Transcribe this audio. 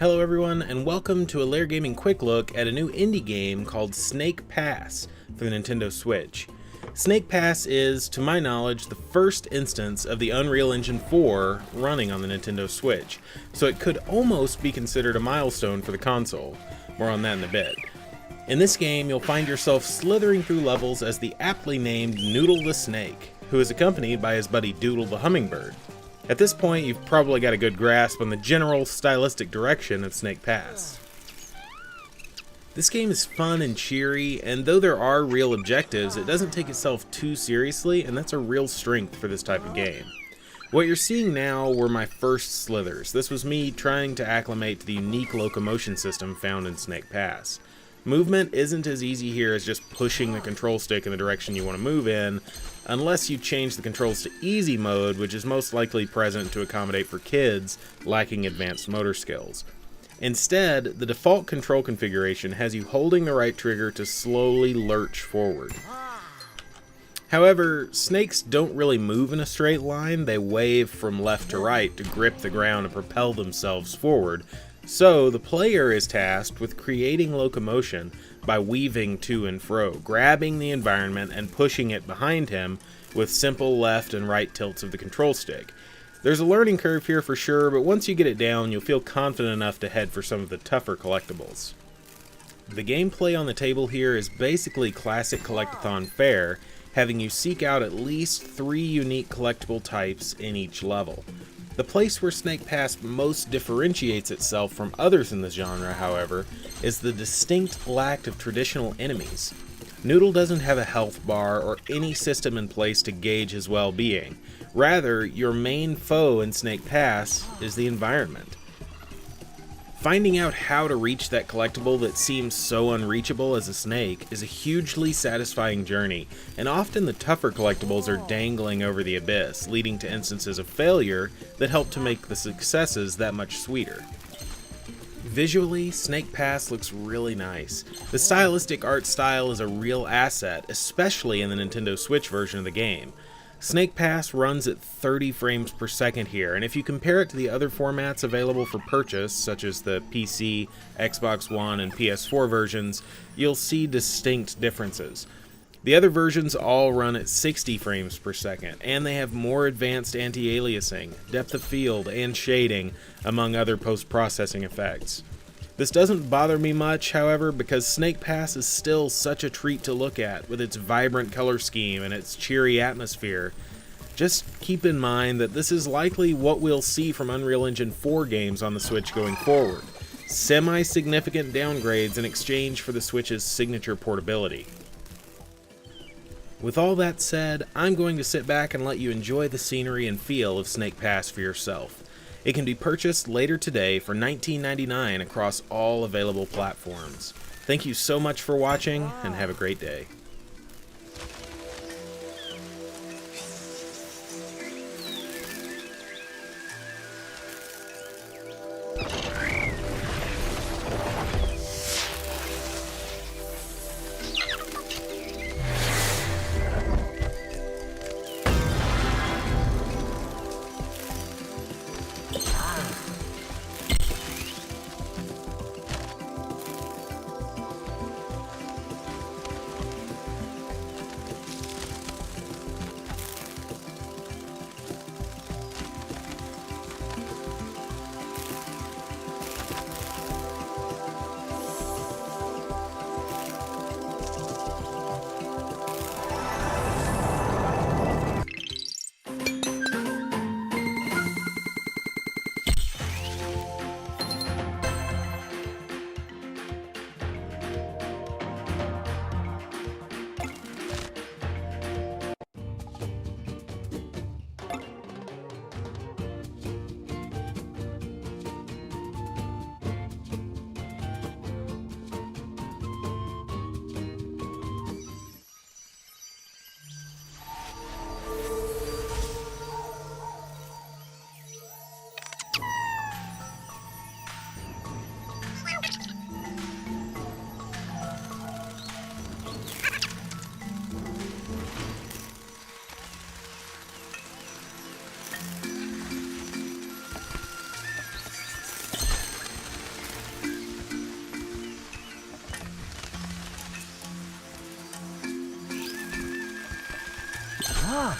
Hello everyone, and welcome to a Lair Gaming quick look at a new indie game called Snake Pass for the Nintendo Switch. Snake Pass is, to my knowledge, the first instance of the Unreal Engine 4 running on the Nintendo Switch, so it could almost be considered a milestone for the console. More on that in a bit. In this game, you'll find yourself slithering through levels as the aptly named Noodle the Snake, who is accompanied by his buddy Doodle the Hummingbird. At this point, you've probably got a good grasp on the general stylistic direction of Snake Pass. This game is fun and cheery, and though there are real objectives, it doesn't take itself too seriously, and that's a real strength for this type of game. What you're seeing now were my first slithers. This was me trying to acclimate to the unique locomotion system found in Snake Pass. Movement isn't as easy here as just pushing the control stick in the direction you want to move in, unless you change the controls to easy mode, which is most likely present to accommodate for kids lacking advanced motor skills. Instead, the default control configuration has you holding the right trigger to slowly lurch forward. However, snakes don't really move in a straight line, they wave from left to right to grip the ground and propel themselves forward. So, the player is tasked with creating locomotion by weaving to and fro, grabbing the environment and pushing it behind him with simple left and right tilts of the control stick. There's a learning curve here for sure, but once you get it down, you'll feel confident enough to head for some of the tougher collectibles. The gameplay on the table here is basically classic collect-a-thon fare, having you seek out at least 3 unique collectible types in each level. The place where Snake Pass most differentiates itself from others in the genre, however, is the distinct lack of traditional enemies. Noodle doesn't have a health bar or any system in place to gauge his well-being. Rather, your main foe in Snake Pass is the environment. Finding out how to reach that collectible that seems so unreachable as a snake is a hugely satisfying journey, and often the tougher collectibles are dangling over the abyss, leading to instances of failure that help to make the successes that much sweeter. Visually, Snake Pass looks really nice. The stylistic art style is a real asset, especially in the Nintendo Switch version of the game. Snake Pass runs at 30 frames per second here, and if you compare it to the other formats available for purchase, such as the PC, Xbox One, and PS4 versions, you'll see distinct differences. The other versions all run at 60 frames per second, and they have more advanced anti-aliasing, depth of field, and shading, among other post-processing effects. This doesn't bother me much, however, because Snake Pass is still such a treat to look at, with its vibrant color scheme and its cheery atmosphere. Just keep in mind that this is likely what we'll see from Unreal Engine 4 games on the Switch going forward. Semi-significant downgrades in exchange for the Switch's signature portability. With all that said, I'm going to sit back and let you enjoy the scenery and feel of Snake Pass for yourself. It can be purchased later today for $19.99 across all available platforms. Thank you so much for watching, and have a great day. Ah,